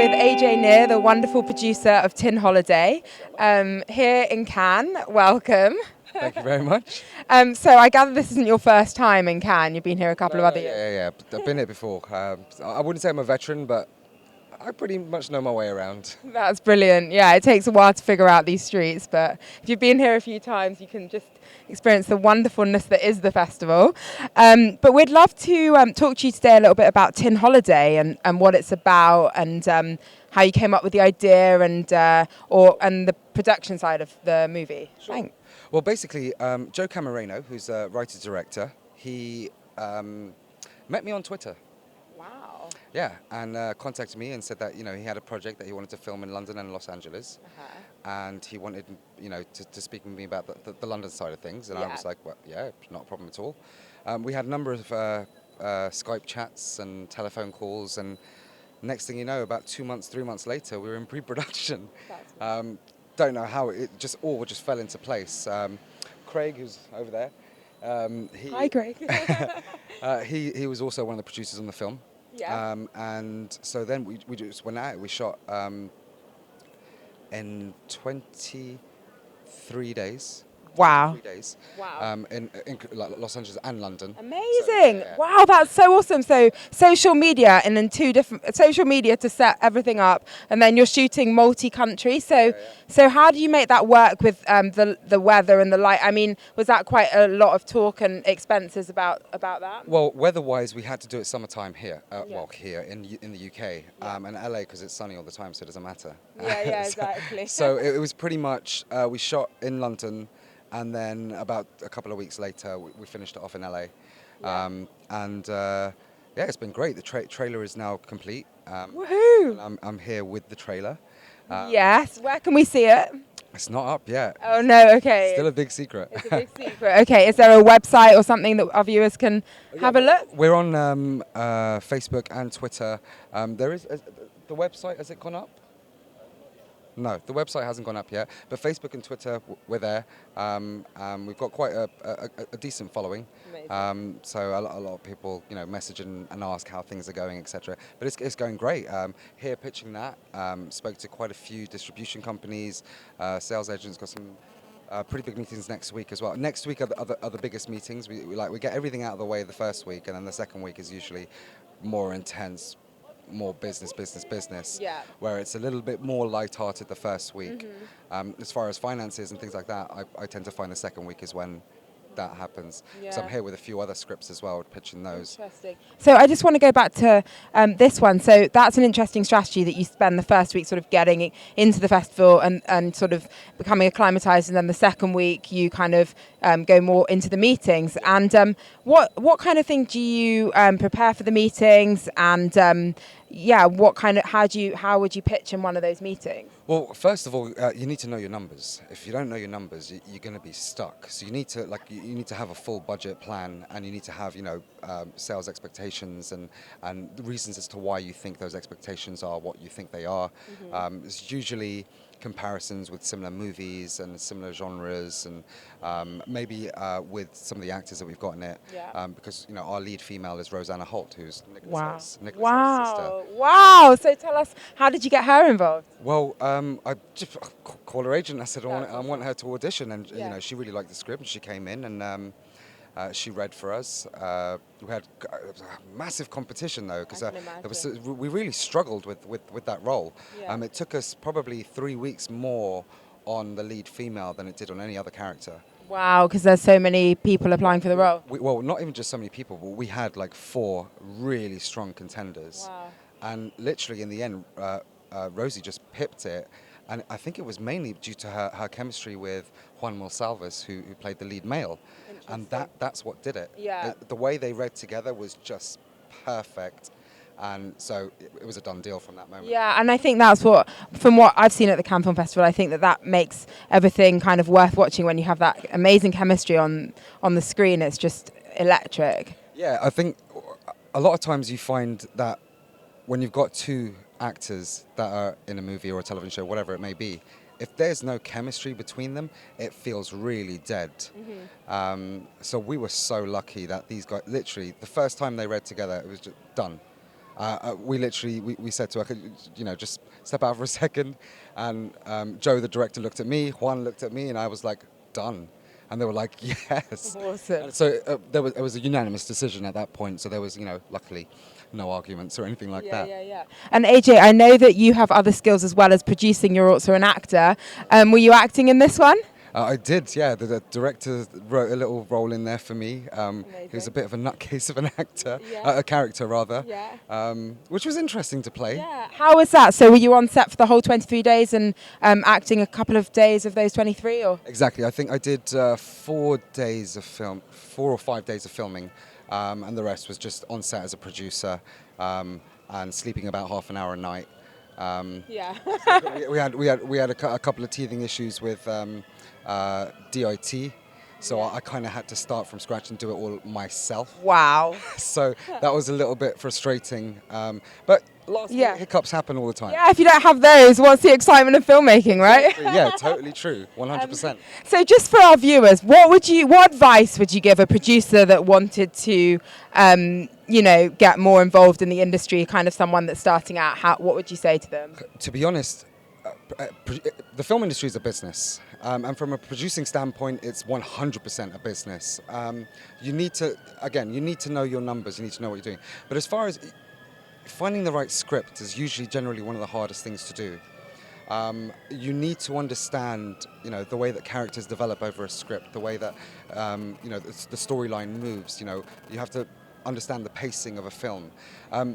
with Ajay Nayyar, the wonderful producer of Tin Holiday, here in Cannes. Welcome. Thank you very much. So I gather this isn't your first time in Cannes. You've been here a couple of other years. Yeah. I've been here before. I wouldn't say I'm a veteran, but I pretty much know my way around. That's brilliant. Yeah, it takes a while to figure out these streets, but if you've been here a few times, you can just experience the wonderfulness that is the festival. But we'd love to talk to you today a little bit about Tin Holiday and what it's about, and how you came up with the idea and the production side of the movie. Sure. Thanks. Well, basically, Joe Camareno, who's a writer-director, he met me on Twitter. Wow. Yeah, and contacted me and said that, he had a project that he wanted to film in London and Los Angeles. And he wanted, to speak with me about the London side of things. And I was like, well, yeah, not a problem at all. We had a number of Skype chats and telephone calls. And next thing you know, about 3 months later, we were in pre-production. Don't know how it just fell into place. Craig, who's over there. Hi, Craig. He was also one of the producers on the film. Yeah. And so then we just went out. We shot in 23 days. Wow. 3 days. Wow. In Los Angeles and London. Amazing. So, yeah. Wow, that's so awesome. So social media and then two different social media to set everything up, and then you're shooting multi-country. So how do you make that work with the weather and the light? I mean, was that quite a lot of talk and expenses about that? Well, weather-wise, we had to do it summertime here. Well, here in the UK, and LA because it's sunny all the time, so it doesn't matter. Yeah, exactly. So it was pretty much we shot in London. And then about a couple of weeks later, we finished it off in LA. It's been great. The trailer is now complete. Woohoo! And I'm here with the trailer. Yes, where can we see it? It's not up yet. Oh no, okay. Still a big secret. It's a big secret. Okay, is there a website or something that our viewers can have a look? We're on Facebook and Twitter. There is the website. Has it gone up? No, the website hasn't gone up yet, but Facebook and Twitter, we're there. We've got quite a decent following. So a lot of people, message and ask how things are going, etc. But it's going great. Here pitching that, spoke to quite a few distribution companies, sales agents, got some pretty big meetings next week as well. Next week are the biggest meetings. We get everything out of the way the first week, and then the second week is usually more intense, more business, where it's a little bit more light-hearted the first week. As far as finances and things like that, I tend to find the second week is when that happens. So I'm here with a few other scripts as well, pitching those. Interesting. So I just want to go back to this one. So that's an interesting strategy that you spend the first week sort of getting into the festival and sort of becoming acclimatized, and then the second week you kind of go more into the meetings. And what kind of thing do you prepare for the meetings? And how would you pitch in one of those meetings? Well, first of all, you need to know your numbers. If you don't know your numbers, you're going to be stuck. So you need to have a full budget plan, and you need to have sales expectations and the reasons as to why you think those expectations are what you think they are. It's usually comparisons with similar movies and similar genres, and maybe with some of the actors that we've got in it, because our lead female is Rosanna Holt, who's Nicholas' sister. Wow! So tell us, how did you get her involved? Well, I just called her agent. I said I want her to audition, and she really liked the script, and she came in and she read for us. We had massive competition though, because we really struggled with that role. It took us probably 3 weeks more on the lead female than it did on any other character. Wow, because there's so many people applying for the role. Well, not even just so many people, but we had like 4 really strong contenders. Wow. And literally in the end, Rosie just pipped it. And I think it was mainly due to her chemistry with Juan Monsalves, who played the lead male. And that's what did it. The way they read together was just perfect. And so it was a done deal from that moment. Yeah, and I think that's from what I've seen at the Cannes Film Festival, I think that makes everything kind of worth watching when you have that amazing chemistry on the screen. It's just electric. Yeah, I think a lot of times you find that when you've got 2 actors that are in a movie or a television show, whatever it may be, if there's no chemistry between them, it feels really dead. So we were so lucky that these guys, literally, the first time they read together, it was just done. we said to her, just step out for a second. And Joe, the director, looked at me, Juan looked at me, and I was like, done. And they were like, yes. Awesome. And so it was a unanimous decision at that point. So there was, luckily no arguments or anything like that. Yeah. And AJ, I know that you have other skills as well as producing. You're also an actor. Were you acting in this one? I did, yeah. The director wrote a little role in there for me. He was a bit of a nutcase of an actor, a character rather, which was interesting to play. Yeah. How was that? So were you on set for the whole 23 days and acting a couple of days of those 23? Or? Exactly. I think I did 4 or 5 days of filming, and the rest was just on set as a producer and sleeping about half an hour a night. We had a couple of teething issues with DIT, so I kind of had to start from scratch and do it all myself. Wow. So that was a little bit frustrating, but last minute hiccups happen all the time. Yeah, if you don't have those, what's the excitement of filmmaking, right? Yeah, totally true, 100%. So just for our viewers, what advice would you give a producer that wanted to get more involved in the industry, kind of someone that's starting out? What would you say to them? To be honest, the film industry is a business, and from a producing standpoint, it's 100% a business. You need to know your numbers, you need to know what you're doing. But as far as finding the right script is generally one of the hardest things to do. You need to understand, the way that characters develop over a script, the way that, the storyline moves. You have to understand the pacing of a film.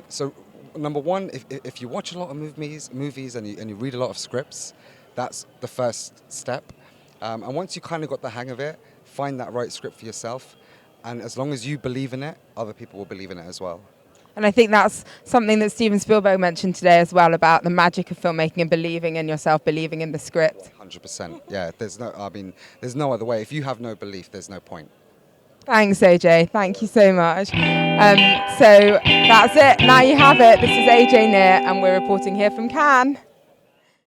So, number one, if you watch a lot of movies and you read a lot of scripts, that's the first step. And once you kind of got the hang of it, find that right script for yourself. And as long as you believe in it, other people will believe in it as well. And I think that's something that Steven Spielberg mentioned today as well, about the magic of filmmaking and believing in yourself, believing in the script. 100%. Yeah, there's no other way. If you have no belief, there's no point. Thanks, AJ. Thank you so much. So that's it. Now you have it. This is AJ Nayyar, and we're reporting here from Cannes.